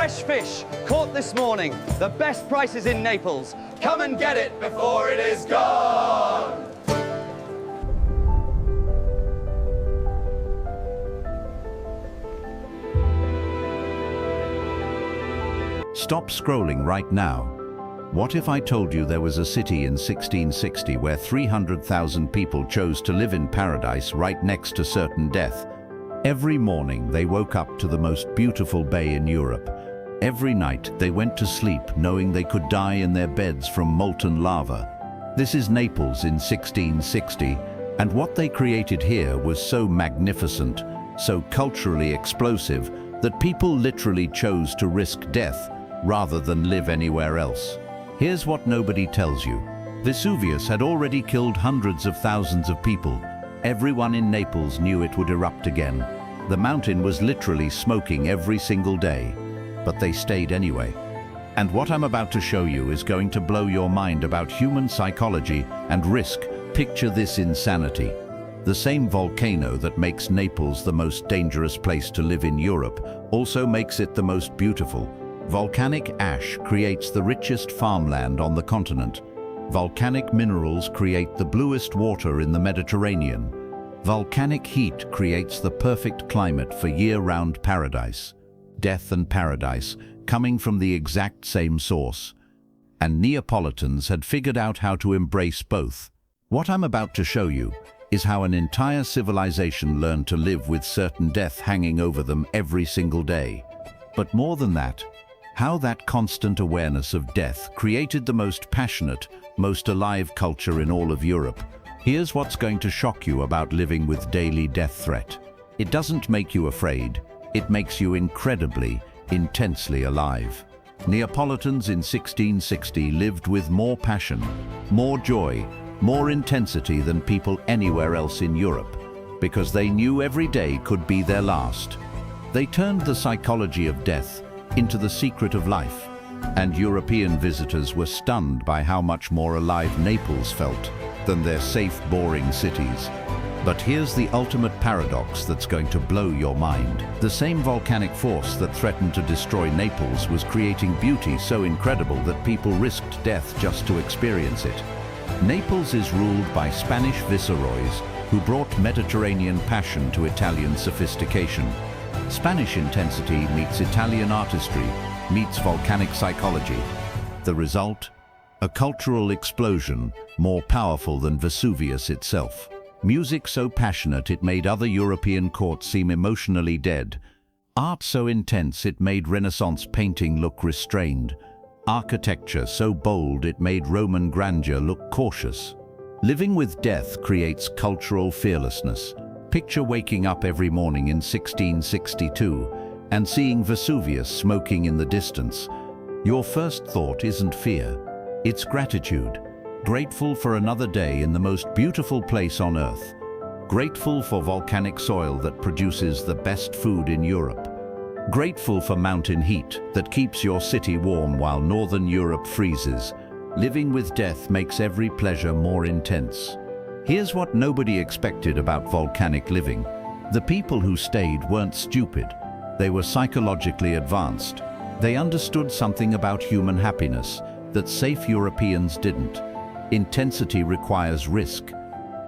Fresh fish, caught this morning. The best prices in Naples. Come and get it before it is gone! Stop scrolling right now. What if I told you there was a city in 1660 where 300,000 people chose to live in paradise right next to certain death? Every morning they woke up to the most beautiful bay in Europe. Every night they went to sleep knowing they could die in their beds from molten lava. This is Naples in 1660, and what they created here was so magnificent, so culturally explosive, that people literally chose to risk death rather than live anywhere else. Here's what nobody tells you. Vesuvius had already killed hundreds of thousands of people. Everyone in Naples knew it would erupt again. The mountain was literally smoking every single day, but they stayed anyway. And what I'm about to show you is going to blow your mind about human psychology and risk. Picture this insanity. The same volcano that makes Naples the most dangerous place to live in Europe also makes it the most beautiful. Volcanic ash creates the richest farmland on the continent. Volcanic minerals create the bluest water in the Mediterranean. Volcanic heat creates the perfect climate for year-round paradise. Death and paradise coming from the exact same source. And Neapolitans had figured out how to embrace both. What I'm about to show you is how an entire civilization learned to live with certain death hanging over them every single day. But more than that, how that constant awareness of death created the most passionate, most alive culture in all of Europe. Here's what's going to shock you about living with daily death threat. It doesn't make you afraid, it makes you incredibly, intensely alive. Neapolitans in 1660 lived with more passion, more joy, more intensity than people anywhere else in Europe, because they knew every day could be their last. They turned the psychology of death into the secret of life, and European visitors were stunned by how much more alive Naples felt than their safe, boring cities. But here's the ultimate paradox that's going to blow your mind. The same volcanic force that threatened to destroy Naples was creating beauty so incredible that people risked death just to experience it. Naples is ruled by Spanish viceroys who brought Mediterranean passion to Italian sophistication. Spanish intensity meets Italian artistry, meets volcanic psychology. The result? A cultural explosion more powerful than Vesuvius itself. Music so passionate it made other European courts seem emotionally dead. Art so intense it made Renaissance painting look restrained. Architecture so bold it made Roman grandeur look cautious. Living with death creates cultural fearlessness. Picture waking up every morning in 1662 and seeing Vesuvius smoking in the distance. Your first thought isn't fear, it's gratitude. Grateful for another day in the most beautiful place on earth. Grateful for volcanic soil that produces the best food in Europe. Grateful for mountain heat that keeps your city warm while northern Europe freezes. Living with death makes every pleasure more intense. Here's what nobody expected about volcanic living. The people who stayed weren't stupid. They were psychologically advanced. They understood something about human happiness that safe Europeans didn't. Intensity requires risk.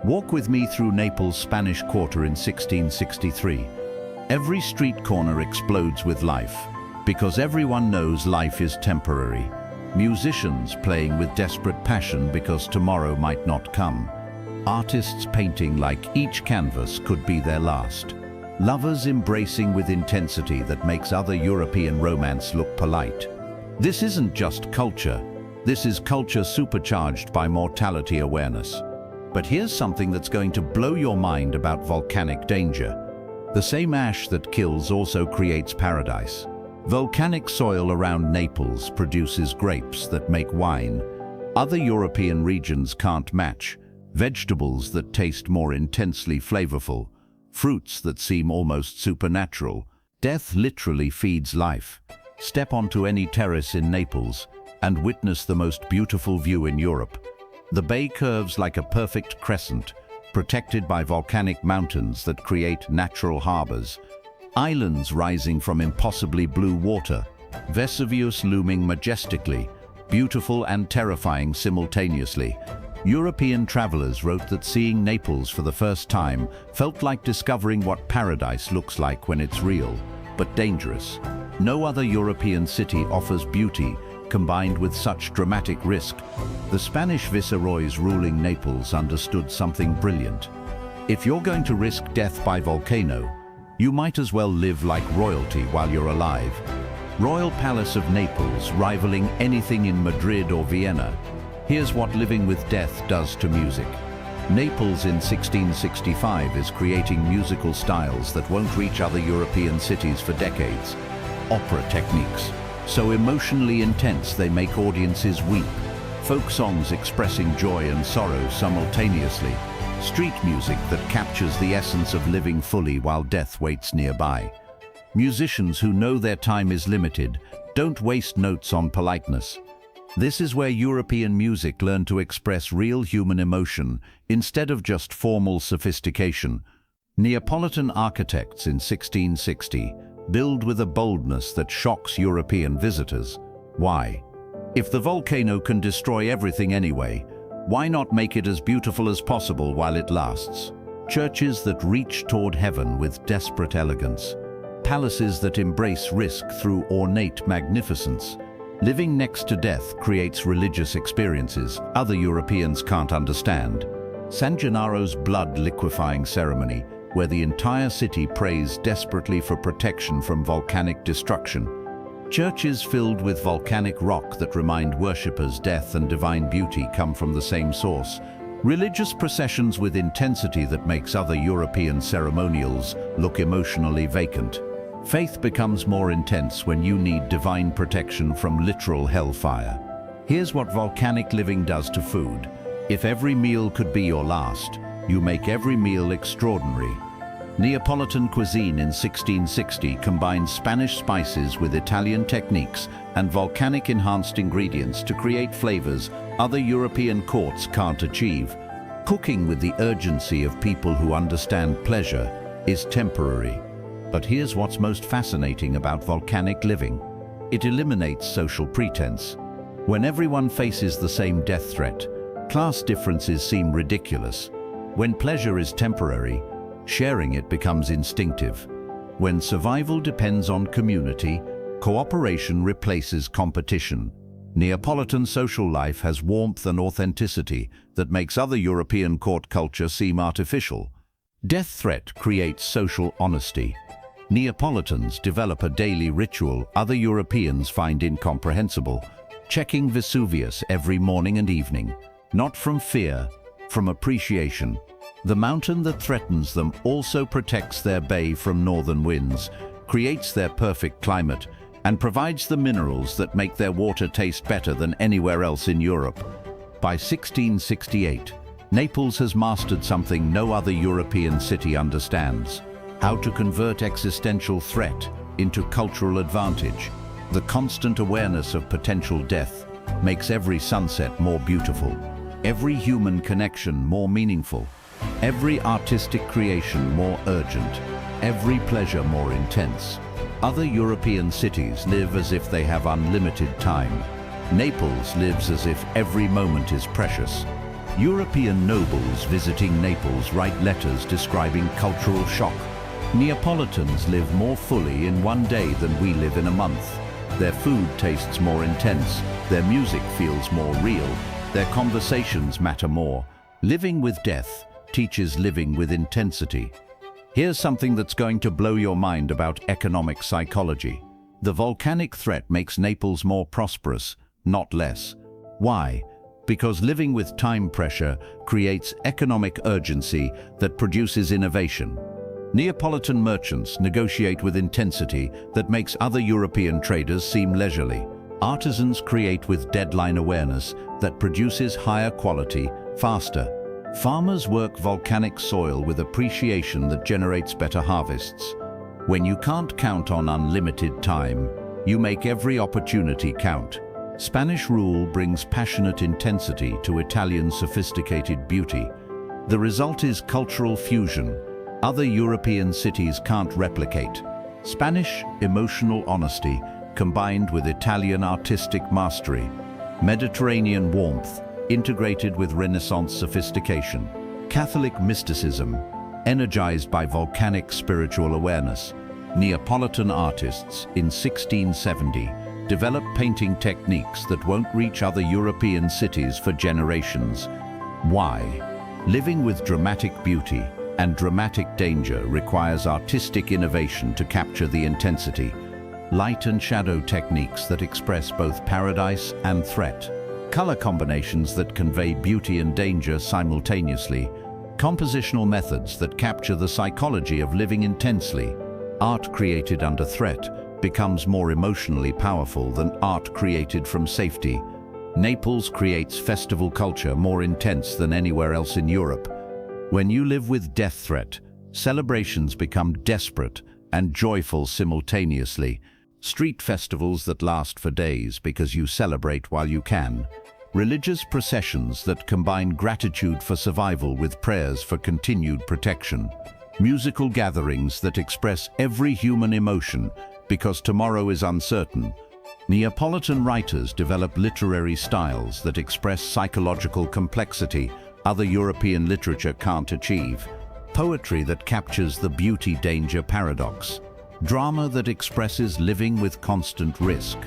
Walk with me through Naples' Spanish Quarter in 1663. Every street corner explodes with life, because everyone knows life is temporary. Musicians playing with desperate passion because tomorrow might not come. Artists painting like each canvas could be their last. Lovers embracing with intensity that makes other European romance look polite. This isn't just culture. This is culture supercharged by mortality awareness. But here's something that's going to blow your mind about volcanic danger. The same ash that kills also creates paradise. Volcanic soil around Naples produces grapes that make wine. Other European regions can't match. Vegetables that taste more intensely flavorful. Fruits that seem almost supernatural. Death literally feeds life. Step onto any terrace in Naples and witness the most beautiful view in Europe. The bay curves like a perfect crescent, protected by volcanic mountains that create natural harbors. Islands rising from impossibly blue water, Vesuvius looming majestically, beautiful and terrifying simultaneously. European travelers wrote that seeing Naples for the first time felt like discovering what paradise looks like when it's real, but dangerous. No other European city offers beauty combined with such dramatic risk. The Spanish viceroys ruling Naples understood something brilliant. If you're going to risk death by volcano, you might as well live like royalty while you're alive. Royal Palace of Naples rivaling anything in Madrid or Vienna. Here's what living with death does to music. Naples in 1665 is creating musical styles that won't reach other European cities for decades. Opera techniques, so emotionally intense they make audiences weep. Folk songs expressing joy and sorrow simultaneously. Street music that captures the essence of living fully while death waits nearby. Musicians who know their time is limited don't waste notes on politeness. This is where European music learned to express real human emotion instead of just formal sophistication. Neapolitan architects in 1660 build with a boldness that shocks European visitors. Why? If the volcano can destroy everything anyway, why not make it as beautiful as possible while it lasts? Churches that reach toward heaven with desperate elegance. Palaces that embrace risk through ornate magnificence. Living next to death creates religious experiences other Europeans can't understand. San Gennaro's blood-liquefying ceremony, where the entire city prays desperately for protection from volcanic destruction. Churches filled with volcanic rock that remind worshippers death and divine beauty come from the same source. Religious processions with intensity that makes other European ceremonials look emotionally vacant. Faith becomes more intense when you need divine protection from literal hellfire. Here's what volcanic living does to food. If every meal could be your last, you make every meal extraordinary. Neapolitan cuisine in 1660 combines Spanish spices with Italian techniques and volcanic-enhanced ingredients to create flavors other European courts can't achieve. Cooking with the urgency of people who understand pleasure is temporary. But here's what's most fascinating about volcanic living. It eliminates social pretense. When everyone faces the same death threat, class differences seem ridiculous. When pleasure is temporary, sharing it becomes instinctive. When survival depends on community, cooperation replaces competition. Neapolitan social life has warmth and authenticity that makes other European court culture seem artificial. Death threat creates social honesty. Neapolitans develop a daily ritual other Europeans find incomprehensible, checking Vesuvius every morning and evening, not from fear, from appreciation. The mountain that threatens them also protects their bay from northern winds, creates their perfect climate, and provides the minerals that make their water taste better than anywhere else in Europe. By 1668, Naples has mastered something no other European city understands: how to convert existential threat into cultural advantage. The constant awareness of potential death makes every sunset more beautiful, every human connection more meaningful, every artistic creation more urgent, every pleasure more intense. Other European cities live as if they have unlimited time. Naples lives as if every moment is precious. European nobles visiting Naples write letters describing cultural shock. Neapolitans live more fully in one day than we live in a month. Their food tastes more intense, their music feels more real, their conversations matter more. Living with death teaches living with intensity. Here's something that's going to blow your mind about economic psychology. The volcanic threat makes Naples more prosperous, not less. Why? Because living with time pressure creates economic urgency that produces innovation. Neapolitan merchants negotiate with intensity that makes other European traders seem leisurely. Artisans create with deadline awareness that produces higher quality, faster. Farmers work volcanic soil with appreciation that generates better harvests. When you can't count on unlimited time, you make every opportunity count. Spanish rule brings passionate intensity to Italian sophisticated beauty. The result is cultural fusion other European cities can't replicate. Spanish emotional honesty combined with Italian artistic mastery, Mediterranean warmth, integrated with Renaissance sophistication, Catholic mysticism, energized by volcanic spiritual awareness. Neapolitan artists in 1670 developed painting techniques that won't reach other European cities for generations. Why? Living with dramatic beauty and dramatic danger requires artistic innovation to capture the intensity. Light and shadow techniques that express both paradise and threat. Color combinations that convey beauty and danger simultaneously. Compositional methods that capture the psychology of living intensely. Art created under threat becomes more emotionally powerful than art created from safety. Naples creates festival culture more intense than anywhere else in Europe. When you live with death threat, celebrations become desperate and joyful simultaneously. Street festivals that last for days because you celebrate while you can. Religious processions that combine gratitude for survival with prayers for continued protection. Musical gatherings that express every human emotion because tomorrow is uncertain. Neapolitan writers develop literary styles that express psychological complexity other European literature can't achieve. Poetry that captures the beauty-danger paradox. Drama that expresses living with constant risk.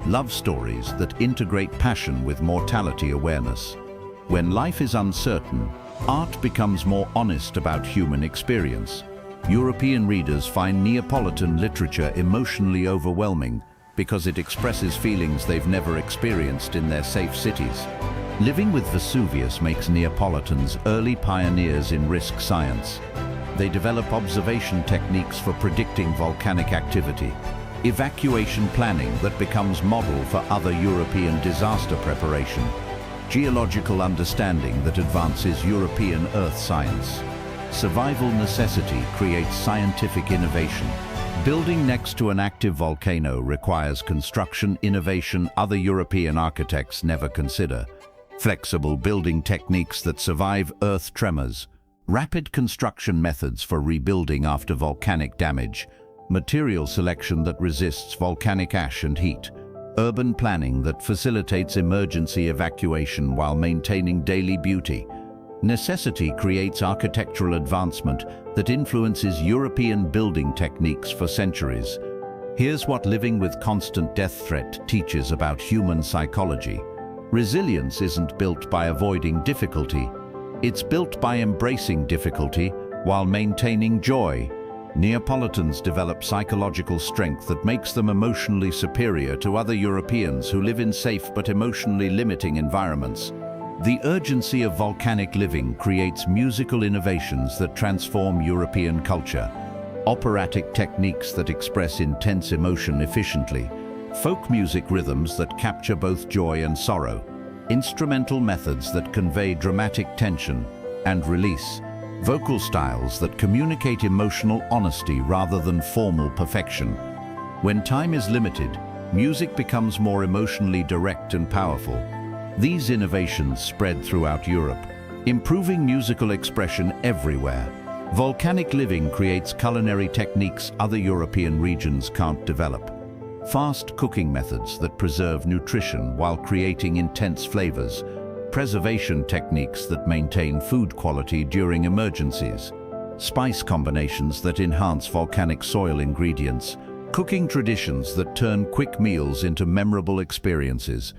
Love stories that integrate passion with mortality awareness. When life is uncertain, art becomes more honest about human experience. European readers find Neapolitan literature emotionally overwhelming because it expresses feelings they've never experienced in their safe cities. Living with Vesuvius makes Neapolitans early pioneers in risk science. They develop observation techniques for predicting volcanic activity. Evacuation planning that becomes model for other European disaster preparation. Geological understanding that advances European earth science. Survival necessity creates scientific innovation. Building next to an active volcano requires construction innovation other European architects never consider. Flexible building techniques that survive earth tremors. Rapid construction methods for rebuilding after volcanic damage. Material selection that resists volcanic ash and heat. Urban planning that facilitates emergency evacuation while maintaining daily beauty. Necessity creates architectural advancement that influences European building techniques for centuries. Here's what living with constant death threat teaches about human psychology. Resilience isn't built by avoiding difficulty. It's built by embracing difficulty while maintaining joy. Neapolitans develop psychological strength that makes them emotionally superior to other Europeans who live in safe but emotionally limiting environments. The urgency of volcanic living creates musical innovations that transform European culture. Operatic techniques that express intense emotion efficiently. Folk music rhythms that capture both joy and sorrow. Instrumental methods that convey dramatic tension and release. Vocal styles that communicate emotional honesty rather than formal perfection. When time is limited, music becomes more emotionally direct and powerful. These innovations spread throughout Europe, improving musical expression everywhere. Volcanic living creates culinary techniques other European regions can't develop. Fast cooking methods that preserve nutrition while creating intense flavors. Preservation techniques that maintain food quality during emergencies. Spice combinations that enhance volcanic soil ingredients. Cooking traditions that turn quick meals into memorable experiences.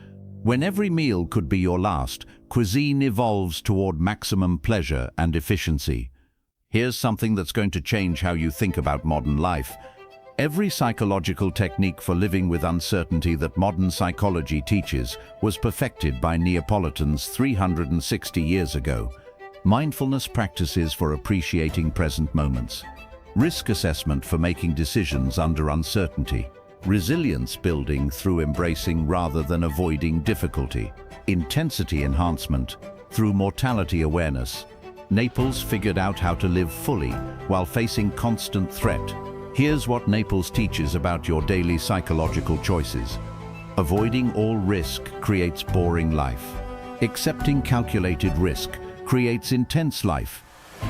When every meal could be your last, cuisine evolves toward maximum pleasure and efficiency. Here's something that's going to change how you think about modern life. Every psychological technique for living with uncertainty that modern psychology teaches was perfected by Neapolitans 360 years ago. Mindfulness practices for appreciating present moments. Risk assessment for making decisions under uncertainty. Resilience building through embracing rather than avoiding difficulty. Intensity enhancement through mortality awareness. Naples figured out how to live fully while facing constant threat. Here's what Naples teaches about your daily psychological choices. Avoiding all risk creates boring life. Accepting calculated risk creates intense life.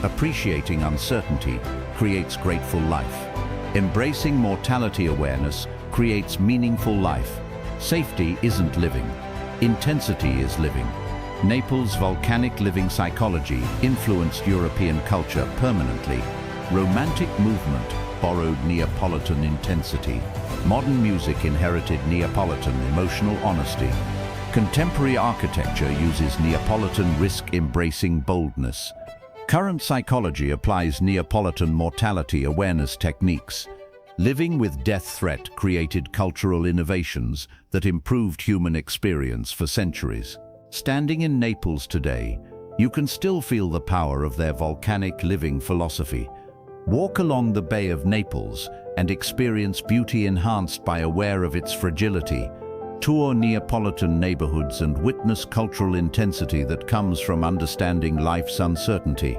Appreciating uncertainty creates grateful life. Embracing mortality awareness creates meaningful life. Safety isn't living. Intensity is living. Naples' volcanic living psychology influenced European culture permanently. Romantic movement borrowed Neapolitan intensity. Modern music inherited Neapolitan emotional honesty. Contemporary architecture uses Neapolitan risk-embracing boldness. Current psychology applies Neapolitan mortality awareness techniques. Living with death threat created cultural innovations that improved human experience for centuries. Standing in Naples today, you can still feel the power of their volcanic living philosophy. Walk along the Bay of Naples and experience beauty enhanced by aware of its fragility. Tour Neapolitan neighborhoods and witness cultural intensity that comes from understanding life's uncertainty.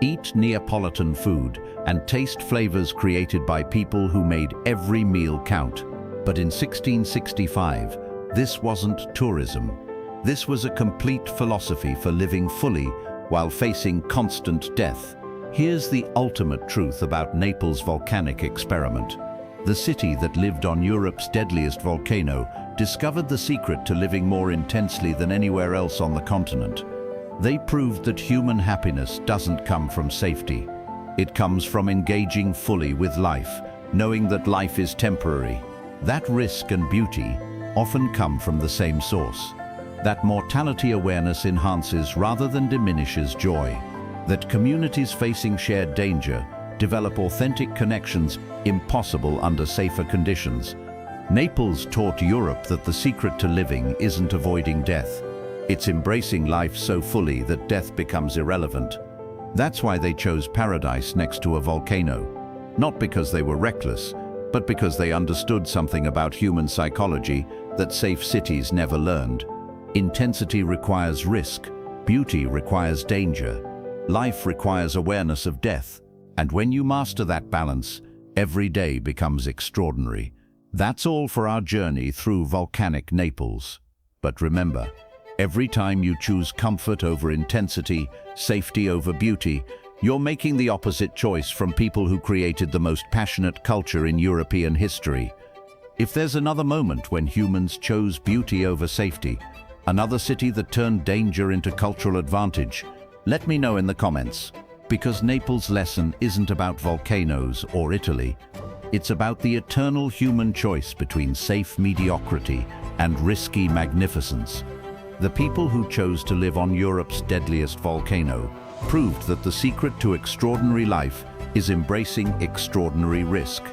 Eat Neapolitan food and taste flavors created by people who made every meal count. But in 1665, this wasn't tourism. This was a complete philosophy for living fully while facing constant death. Here's the ultimate truth about Naples' volcanic experiment. The city that lived on Europe's deadliest volcano discovered the secret to living more intensely than anywhere else on the continent. They proved that human happiness doesn't come from safety. It comes from engaging fully with life, knowing that life is temporary. That risk and beauty often come from the same source. That mortality awareness enhances rather than diminishes joy. That communities facing shared danger develop authentic connections impossible under safer conditions. Naples taught Europe that the secret to living isn't avoiding death. It's embracing life so fully that death becomes irrelevant. That's why they chose paradise next to a volcano. Not because they were reckless, but because they understood something about human psychology that safe cities never learned. Intensity requires risk, beauty requires danger, life requires awareness of death. And when you master that balance, every day becomes extraordinary. That's all for our journey through volcanic Naples. But remember, every time you choose comfort over intensity, safety over beauty, you're making the opposite choice from people who created the most passionate culture in European history. If there's another moment when humans chose beauty over safety, another city that turned danger into cultural advantage, let me know in the comments. Because Naples' lesson isn't about volcanoes or Italy. It's about the eternal human choice between safe mediocrity and risky magnificence. The people who chose to live on Europe's deadliest volcano proved that the secret to extraordinary life is embracing extraordinary risk.